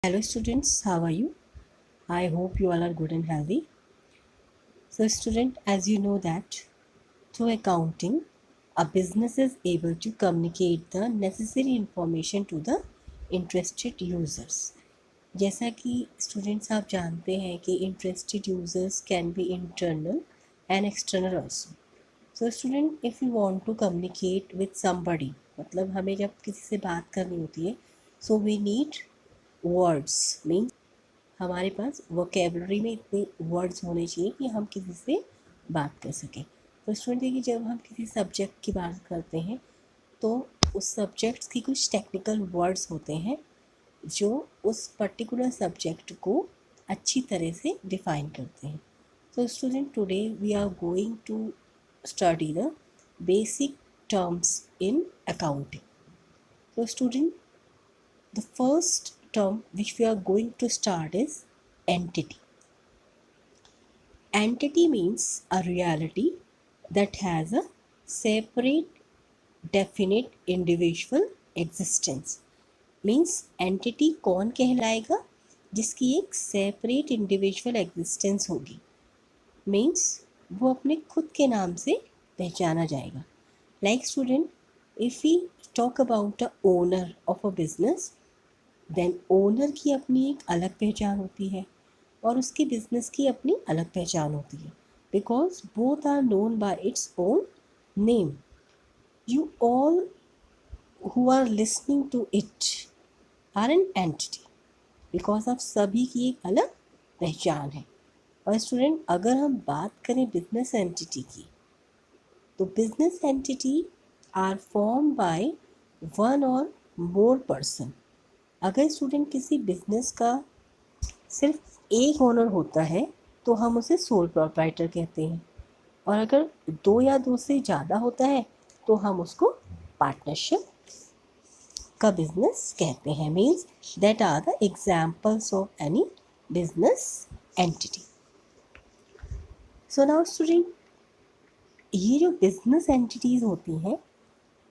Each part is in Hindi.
Hello students, how are you? I hope you all are good and healthy. So student, as you know that through accounting, a business is able to communicate the necessary information to the interested users. जैसा कि students आप जानते हैं कि interested users can be internal and external also. So student, if you want to communicate with somebody, मतलब हमें जब किसी से बात करनी होती है, so we need words, means हमारे पास वोकेबलरी में इतने वर्ड्स होने चाहिए कि हम किसी से बात कर सकें। तो स्टूडेंट देखिए, जब हम किसी सब्जेक्ट की बात करते हैं तो उस सब्जेक्ट्स की कुछ टेक्निकल वर्ड्स होते हैं जो उस पर्टिकुलर सब्जेक्ट को अच्छी तरह से डिफाइन करते हैं। तो student, today we are going to study the basic terms in accounting. तो student, the first term which we are going to start is entity. Entity means a reality that has a separate, definite individual existence. Means entity कौन कहलाएगा? जिसकी एक separate individual existence होगी. Means वो अपने खुद के नाम से पहचाना जाएगा. Like student, if we talk about a owner of a business, then owner की अपनी एक अलग पहचान होती है और उसके बिजनेस की अपनी अलग पहचान होती है, because both are known by its own name. You all who are listening to it are an entity, because आप सभी की एक अलग पहचान है. और स्टूडेंट, अगर हम बात करें बिजनेस एंटिटी की, तो business entity are form by one or more person. अगर स्टूडेंट किसी बिजनेस का सिर्फ एक ओनर होता है तो हम उसे सोल प्रोप्राइटर कहते हैं, और अगर दो या दो से ज़्यादा होता है तो हम उसको पार्टनरशिप का बिजनेस कहते हैं. Means that are the examples of any business entity. So now student, ये जो बिजनेस एंटिटीज़ होती हैं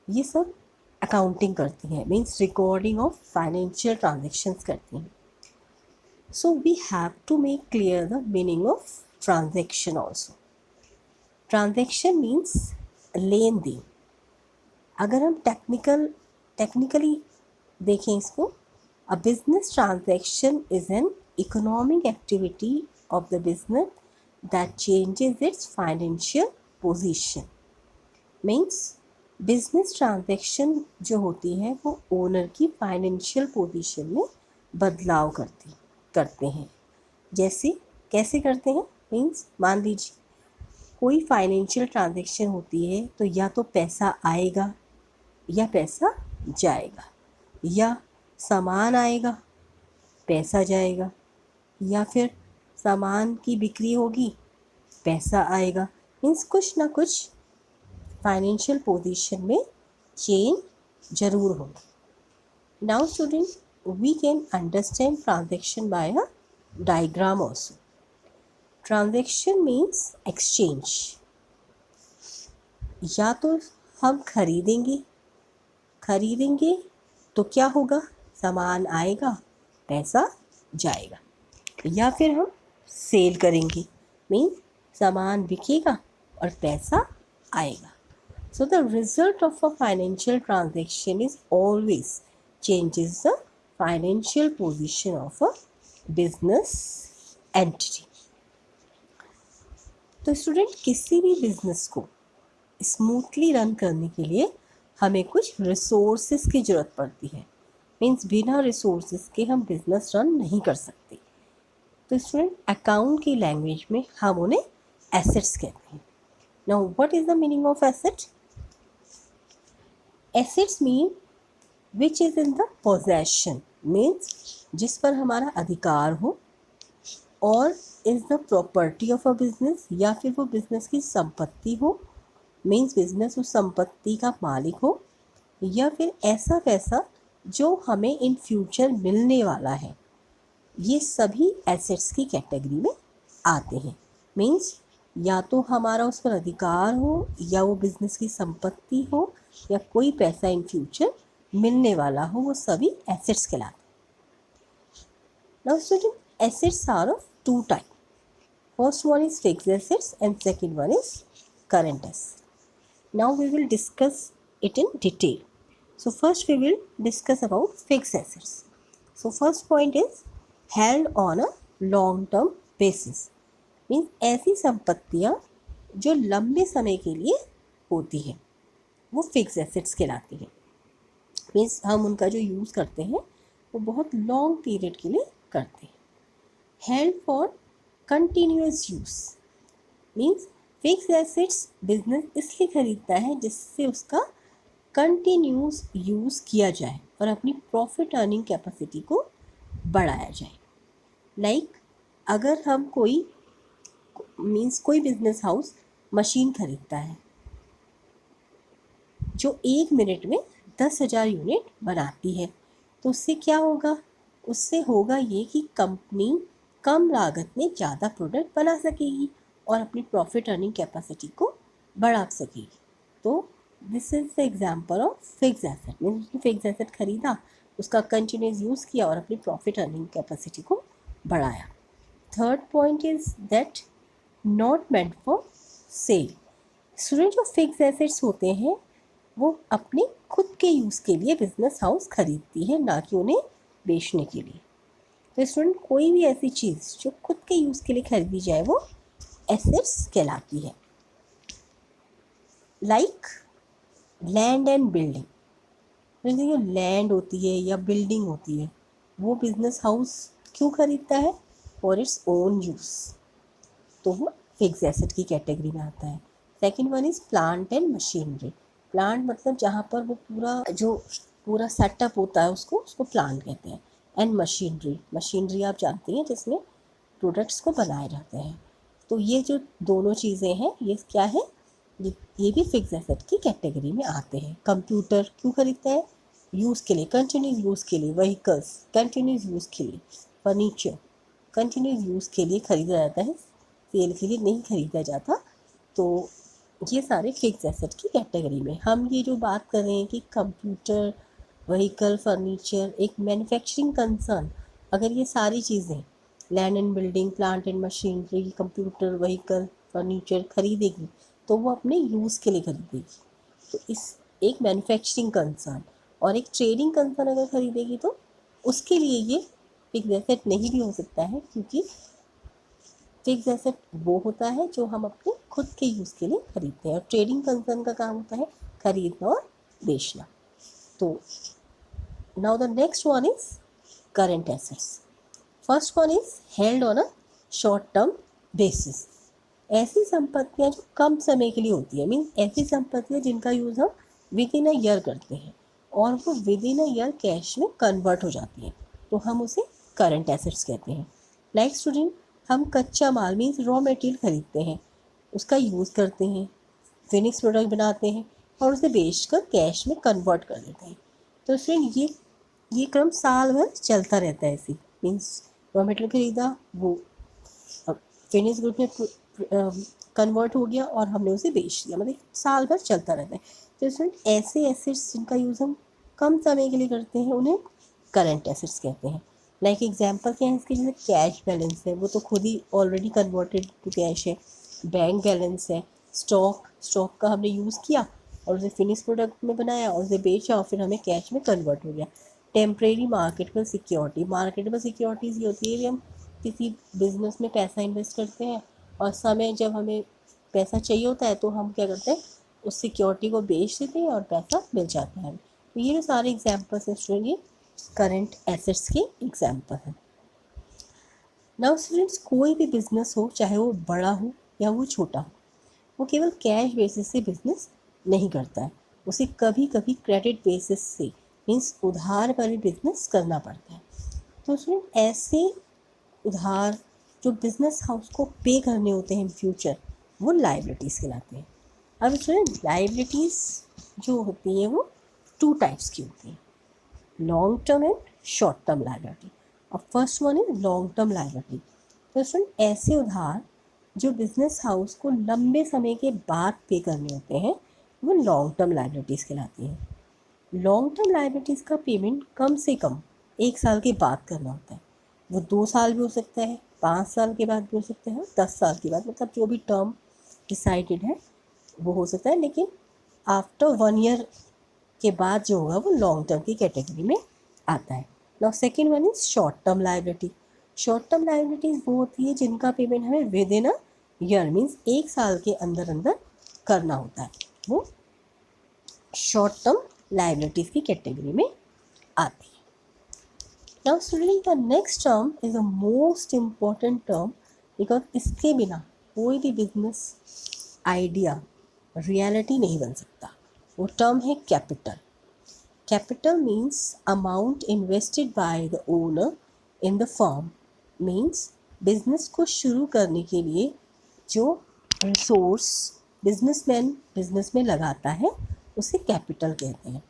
ये सब अकाउंटिंग करती हैं, means recording of financial transactions करती हैं. So we have to make clear the meaning of transaction also. Transaction means लेन देन. अगर हम टेक्निकली देखें इसको, a business transaction is an economic activity of the business that changes its financial position. Means business transaction जो होती है वो ओनर की फाइनेंशियल पोजीशन में बदलाव करते हैं. जैसे कैसे करते हैं? मीन्स मान लीजिए कोई फाइनेंशियल ट्रांजैक्शन होती है तो या तो पैसा आएगा या पैसा जाएगा, या सामान आएगा पैसा जाएगा, या फिर सामान की बिक्री होगी पैसा आएगा. मीन्स कुछ ना कुछ फाइनेंशियल पोजीशन में चेंज जरूर होगी. Now student, we can understand transaction by a diagram also. Transaction means exchange. या तो हम खरीदेंगे तो क्या होगा? सामान आएगा पैसा जाएगा, या फिर हम सेल करेंगे, मीन्स सामान बिकेगा और पैसा आएगा. So the result of a financial transaction is always changes the financial position of a business entity. तो स्टूडेंट, किसी भी बिजनेस को स्मूथली रन करने के लिए हमें कुछ रिसोर्सेज की ज़रूरत पड़ती है. मीन्स बिना रिसोर्सेज के हम बिजनेस रन नहीं कर सकते. तो स्टूडेंट, अकाउंट की लैंग्वेज में हम उन्हें एसेट्स कहते हैं. Now what is the meaning of asset? Assets mean which is in the possession, means जिस पर हमारा अधिकार हो, और is the property of a business, या फिर वो बिजनेस की संपत्ति हो, मीन्स बिजनेस उस संपत्ति का मालिक हो, या फिर ऐसा पैसा जो हमें इन फ्यूचर मिलने वाला है. ये सभी एसेट्स की कैटेगरी में आते हैं. मीन्स या तो हमारा उस पर अधिकार हो, या वो बिजनेस की संपत्ति हो, या कोई पैसा इन फ्यूचर मिलने वाला हो, वो सभी एसेट्स कहलाते हैं. Now student assets are of two type. First one is fixed assets and second one is current assets. Now we will discuss it in detail. So first we will discuss about fixed assets. So first point is held on a long term basis. Means ऐसी संपत्तियाँ जो लंबे समय के लिए होती हैं वो फिक्स एसेट्स कहलाती हैं. मीन्स हम उनका जो यूज़ करते हैं वो बहुत लॉन्ग पीरियड के लिए करते हैं. Held for continuous use. Means fix assets business इसलिए खरीदता है जिससे उसका कंटिन्यूस यूज़ किया जाए और अपनी प्रॉफिट अर्निंग कैपेसिटी को बढ़ाया जाए. लाइक अगर हम कोई बिजनेस हाउस मशीन खरीदता है जो 1 मिनट में 10,000 यूनिट बनाती है, तो उससे क्या होगा? उससे होगा ये कि कंपनी कम लागत में ज़्यादा प्रोडक्ट बना सकेगी और अपनी प्रॉफिट अर्निंग कैपेसिटी को बढ़ा सकेगी. तो this is the example of fix asset. Means उसने फिक्स एसेट खरीदा, उसका कंटिन्यूस यूज़ किया और अपनी प्रॉफिट अर्निंग कैपेसिटी को बढ़ाया. Third point is that not meant for sale. Student जो फिक्स एसेट्स होते हैं वो अपने खुद के यूज़ के लिए बिजनेस हाउस खरीदती है, ना कि उन्हें बेचने के लिए. तो स्टूडेंट कोई भी ऐसी चीज़ जो खुद के यूज़ के लिए खरीदी जाए वो एसेट्स कहलाती है. Like land and building. जो लैंड होती है या बिल्डिंग होती है वो बिजनेस हाउस क्यों खरीदता है? For its own use. तो वो फिक्स एसेट की कैटेगरी में आता है. Second one is plant and machinery. Plant मतलब जहाँ पर वो पूरा सेटअप होता है उसको प्लांट कहते हैं. एंड मशीनरी आप जानते हैं जिसमें प्रोडक्ट्स को बनाए जाते हैं. तो ये जो दोनों चीज़ें हैं ये क्या है? ये भी फिक्स एसेट की कैटेगरी में आते हैं. कंप्यूटर क्यों खरीदते हैं? यूज़ के लिए, कंटिन्यूस यूज़ के लिए. व्हीकल्स कंटिन्यूस यूज़ के लिए. फर्नीचर कंटिन्यूस यूज़ के लिए खरीदा जाता है, सेल के लिए नहीं खरीदा जाता. तो ये सारे फिक्स एसेट की कैटेगरी में. हम ये जो बात कर रहे हैं कि कंप्यूटर, व्हीकल, फर्नीचर, एक मैन्युफैक्चरिंग कंसर्न, अगर ये सारी चीज़ें land and building, plant and machinery, computer, vehicle, furniture खरीदेगी तो वो अपने यूज़ के लिए खरीदेगी. तो इस एक मैन्युफैक्चरिंग कंसर्न और एक ट्रेडिंग कंसर्न अगर खरीदेगी तो उसके लिए ये फिक्स एसेट नहीं भी हो सकता है, क्योंकि फिक्स एसेट वो होता है जो हम अपने खुद के यूज़ के लिए खरीदते हैं और ट्रेडिंग कंसर्न का काम होता है खरीदना और बेचना. तो now the next one is current assets. First one is held on a short term basis. ऐसी संपत्तियां जो कम समय के लिए होती है. मीन्स ऐसी संपत्तियां जिनका यूज़ हम विद इन अ ईयर करते हैं और वो with in a year cash में कन्वर्ट हो जाती हैं, तो हम उसे करंट एसेट्स कहते हैं. लाइक स्टूडेंट हम कच्चा माल मीन्स रॉ मटेरियल खरीदते हैं, उसका यूज़ करते हैं, फिनिक्स प्रोडक्ट बनाते हैं और उसे बेचकर कैश में कन्वर्ट कर देते हैं. तो स्टूडेंट ये क्रम साल भर चलता रहता है. ऐसे मीन्स रॉ मटेरियल खरीदा, वो फिनिश गुड में कन्वर्ट हो गया और हमने उसे बेच दिया. मतलब साल भर चलता रहता है. तो स्टूडेंट ऐसे एसेट्स जिनका यूज़ हम कम समय के लिए करते हैं उन्हें करंट एसेट्स कहते हैं. लाइक एग्जांपल क्या है इसके? जैसे कैश बैलेंस है, वो तो खुद ही ऑलरेडी कन्वर्टेड टू कैश है. बैंक बैलेंस है. स्टॉक का हमने यूज़ किया और उसे फिनिश प्रोडक्ट में बनाया और उसे बेचा और फिर हमें कैश में कन्वर्ट हो गया. टेम्परेरी मार्केटेबल सिक्योरिटीज़ ये होती है कि हम किसी बिजनेस में पैसा इन्वेस्ट करते हैं और समय जब हमें पैसा चाहिए होता है तो हम क्या करते हैं, उस सिक्योरिटी को बेच देते हैं और पैसा मिल जाता है. तो ये जो सारे एग्जांपल्स हैं स्टूडेंट ये करंट एसेट्स के एग्जांपल हैं. नाउ स्टूडेंट्स कोई भी बिजनेस हो, चाहे वो बड़ा हो या वो छोटा हो, वो केवल कैश बेसिस से बिजनेस नहीं करता है. उसे कभी कभी क्रेडिट बेसिस से मीन्स उधार पर भी बिजनेस करना पड़ता है. तो स्टूडेंट ऐसे उधार जो बिजनेस हाउस को पे करने होते हैं इन फ्यूचर वो लायबिलिटीज़ कहलाते हैं. अब स्टूडेंट लायबिलिटीज़ जो होती हैं वो टू टाइप्स की होती हैं, long term and short term liability. और first one is long term liability. तो स्टूडेंट ऐसे उधार जो बिजनेस हाउस को लंबे समय के बाद पे करने होते हैं वो लॉन्ग टर्म लायबिलिटीज़ कहलाती हैं. लॉन्ग टर्म लायबिलिटीज़ का पेमेंट कम से कम 1 साल के बाद करना होता है. वो 2 साल भी हो सकता है, 5 साल के बाद भी हो सकता है, 10 साल के बाद, मतलब जो भी टर्म डिसाइडेड है वो हो सकता है, लेकिन आफ्टर 1 ईयर के बाद जो होगा वो लॉन्ग टर्म की कैटेगरी में आता है। Now second one is short term liability. Short term liabilities वो होती है जिनका पेमेंट हमें with in a year, means 1 साल के अंदर अंदर करना होता है, वो शॉर्ट टर्म लायबिलिटीज की कैटेगरी में आती है। Now student, the next term is the most important term, because इसके बिना कोई भी बिजनेस आइडिया रियलिटी नहीं बन सकता। वो टर्म है capital. Capital means amount invested by the owner in the firm, means business को शुरू करने के लिए जो रिसोर्स बिजनेसमैन बिजनेस में लगाता है उसे कैपिटल कहते हैं।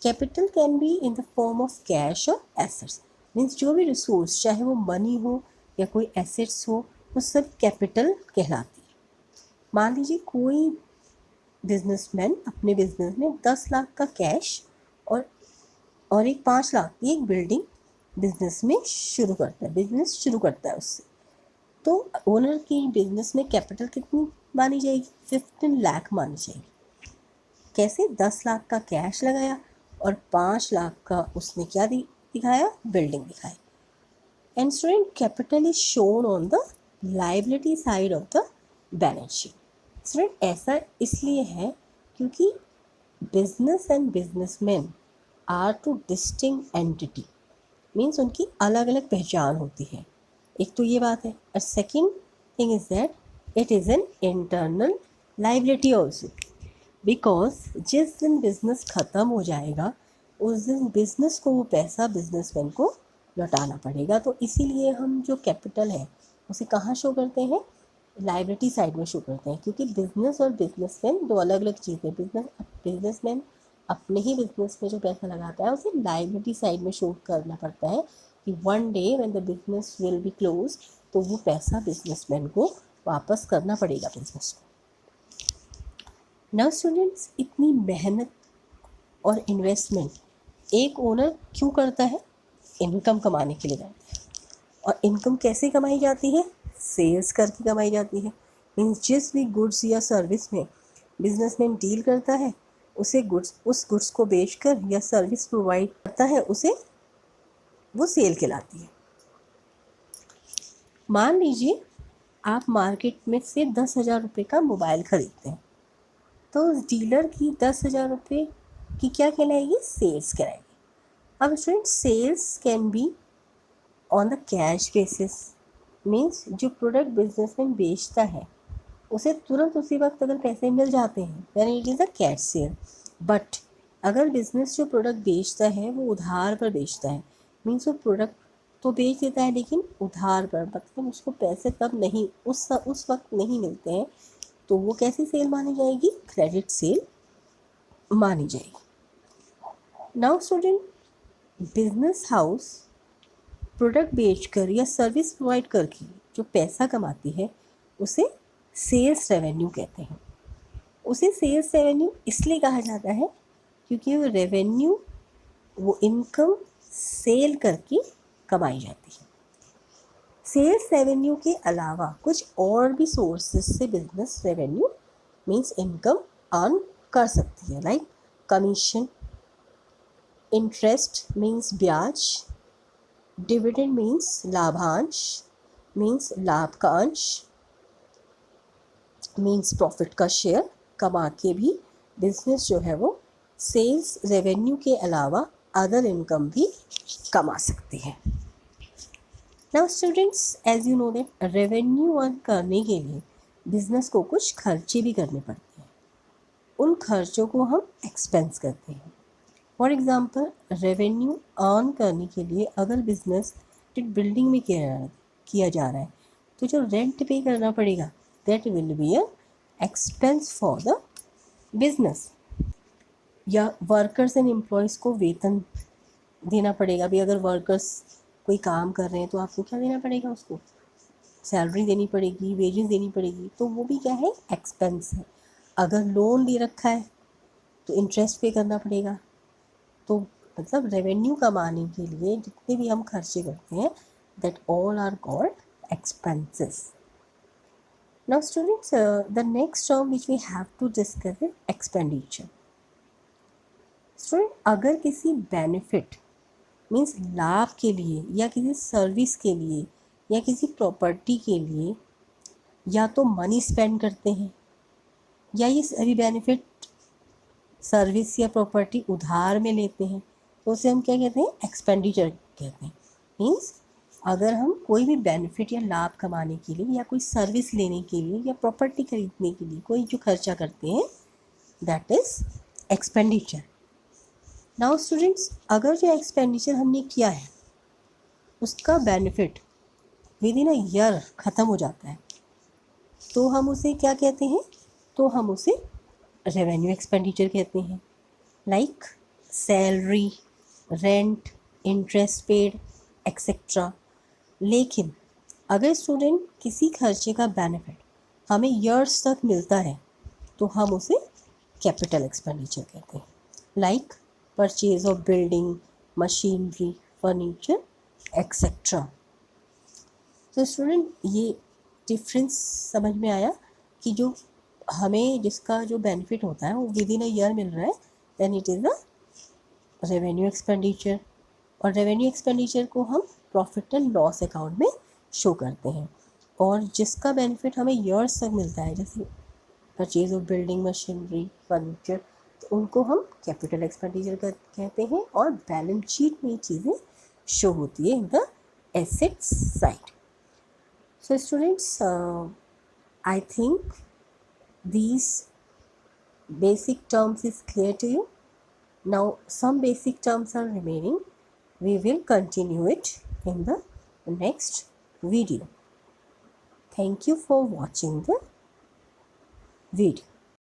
Capital can be in the form of cash और एसेट्स, मीन्स जो भी रिसोर्स, चाहे वो मनी हो या कोई एसेट्स हो, वो सब कैपिटल कहलाती है। मान लीजिए कोई बिजनेसमैन अपने बिजनेस में 10 लाख का कैश और एक 5 लाख की एक बिल्डिंग बिजनेस में शुरू करता है, बिजनेस शुरू करता है उससे, तो ओनर की बिजनेस में कैपिटल कितनी मानी जाएगी? 15 लाख मानी जाएगी। कैसे? 10 लाख का कैश लगाया और 5 लाख का उसने क्या दिखाया? बिल्डिंग दिखाई। And student, capital is shown on the liability side of the balance sheet. Student, ऐसा इसलिए है क्योंकि business and businessman are two distinct entity, means उनकी अलग अलग पहचान होती है। एक तो ये बात है, और second thing is that it is an internal liability also, because जिस दिन बिजनेस ख़त्म हो जाएगा उस दिन बिजनेस को वो पैसा बिजनेसमैन को लौटाना पड़ेगा। तो इसीलिए हम जो कैपिटल है उसे कहाँ शो करते हैं? लायबिलिटी साइड में शो करते हैं, क्योंकि बिजनेस और बिजनेसमैन दो अलग अलग चीज़ें। बिजनेसमैन अपने ही बिजनेस में जो पैसा लगाता है उसे लायबिलिटी साइड में शो करना पड़ता है कि one day when the business will be close, तो वो पैसा बिजनेसमैन को वापस करना पड़ेगा बिजनेस को। नाउ स्टूडेंट्स, इतनी मेहनत और इन्वेस्टमेंट एक ओनर क्यों करता है? इनकम कमाने के लिए करता है। और इनकम कैसे कमाई जाती है? सेल्स करके कमाई जाती है। मीन्स जिस भी गुड्स या सर्विस में बिजनेसमैन डील करता है उस गुड्स को बेचकर या सर्विस प्रोवाइड करता है, उसे वो सेल कहलाती है। मान लीजिए आप मार्केट में से 10,000 रुपये का मोबाइल खरीदते हैं, तो उस डीलर की 10,000 रुपये की क्या कहलाएगी? सेल्स कहलाएगी। अब student, cells can be on the cash basis, means जो प्रोडक्ट बिजनेसमैन बेचता है उसे तुरंत उसी वक्त अगर पैसे मिल जाते हैं then it is a cash sale. But अगर बिजनेस जो प्रोडक्ट बेचता है वो उधार पर बेचता है, मीन्स वो प्रोडक्ट तो बेच देता है लेकिन उधार पर, मतलब उसको पैसे तब नहीं उस वक्त नहीं मिलते हैं, तो वो कैसी सेल मानी जाएगी? क्रेडिट सेल मानी जाएगी। Now student, business house product बेचकर या सर्विस प्रोवाइड करके जो पैसा कमाती है उसे सेल्स रेवेन्यू कहते हैं। उसे सेल्स रेवेन्यू इसलिए कहा जाता है क्योंकि वो रेवेन्यू, वो इनकम सेल करके कमाई जाती है। सेल्स रेवेन्यू के अलावा कुछ और भी सोर्सेस से business revenue means income earn कर सकती है, लाइक कमीशन, इंटरेस्ट मीन्स ब्याज, डिविडेंड मीन्स लाभांश, मीन्स लाभ का अंश, मीन्स प्रॉफिट का शेयर कमा के भी बिजनेस जो है वो सेल्स रेवेन्यू के अलावा अदर इनकम भी कमा सकती है। Now students, as you know that revenue earn करने के लिए बिजनेस को कुछ खर्चे भी करने पड़ते हैं, उन खर्चों को हम एक्सपेंस कहते हैं। फॉर एग्जांपल, रेवेन्यू अर्न करने के लिए अगर बिजनेस बिल्डिंग में किया जा रहा है तो जो रेंट पे करना पड़ेगा that will be a expense for the business. या वर्कर्स एंड एम्प्लॉयज़ को वेतन देना पड़ेगा भी, अगर वर्कर्स कोई काम कर रहे हैं तो आपको क्या देना पड़ेगा? उसको सैलरी देनी पड़ेगी, वेजेस देनी पड़ेगी, तो वो भी क्या है? एक्सपेंस है। अगर लोन ले रखा है तो इंटरेस्ट पे करना पड़ेगा। तो मतलब रेवेन्यू कमाने के लिए जितने भी हम खर्चे करते हैं that all are called expenses. Now students, the next term which we have to discuss is expenditure. Student अगर किसी बेनिफिट मीन्स लाभ के लिए या किसी सर्विस के लिए या किसी प्रॉपर्टी के लिए या तो मनी स्पेंड करते हैं या ये सभी बेनिफिट सर्विस या प्रॉपर्टी उधार में लेते हैं तो उसे हम क्या कहते हैं, एक्सपेंडिचर कहते हैं। मीन्स अगर हम कोई भी बेनिफिट या लाभ कमाने के लिए या कोई सर्विस लेने के लिए या प्रॉपर्टी खरीदने के लिए कोई जो खर्चा करते हैं that is expenditure. Now students, अगर जो एक्सपेंडिचर हमने किया है उसका benefit with in a year ख़त्म हो जाता है तो हम उसे क्या कहते हैं, तो हम उसे रेवेन्यू एक्सपेंडिचर कहते हैं। Like salary, rent, interest paid etcetera. लेकिन अगर स्टूडेंट किसी खर्चे का बेनिफिट हमें ईयर्स तक मिलता है तो हम उसे कैपिटल एक्सपेंडिचर कहते हैं। Like purchase of building, machinery, furniture etcetera. तो स्टूडेंट ये डिफरेंस समझ में आया कि जो हमें जिसका जो बेनिफिट होता है वो विद इन अ ईयर मिल रहा है then it is a revenue expenditure. और रेवेन्यू एक्सपेंडिचर को हम प्रॉफिट एंड लॉस अकाउंट में शो करते हैं। और जिसका बेनिफिट हमें ईयर्स तक मिलता है जैसे purchase of building, machinery, furniture, तो उनको हम कैपिटल एक्सपेंडिचर कहते हैं और बैलेंस शीट में ये चीज़ें शो होती है in the assets side. So students, I think these basic terms is clear to you. Now some basic terms are remaining. We will continue it in the next video. Thank you for watching the video.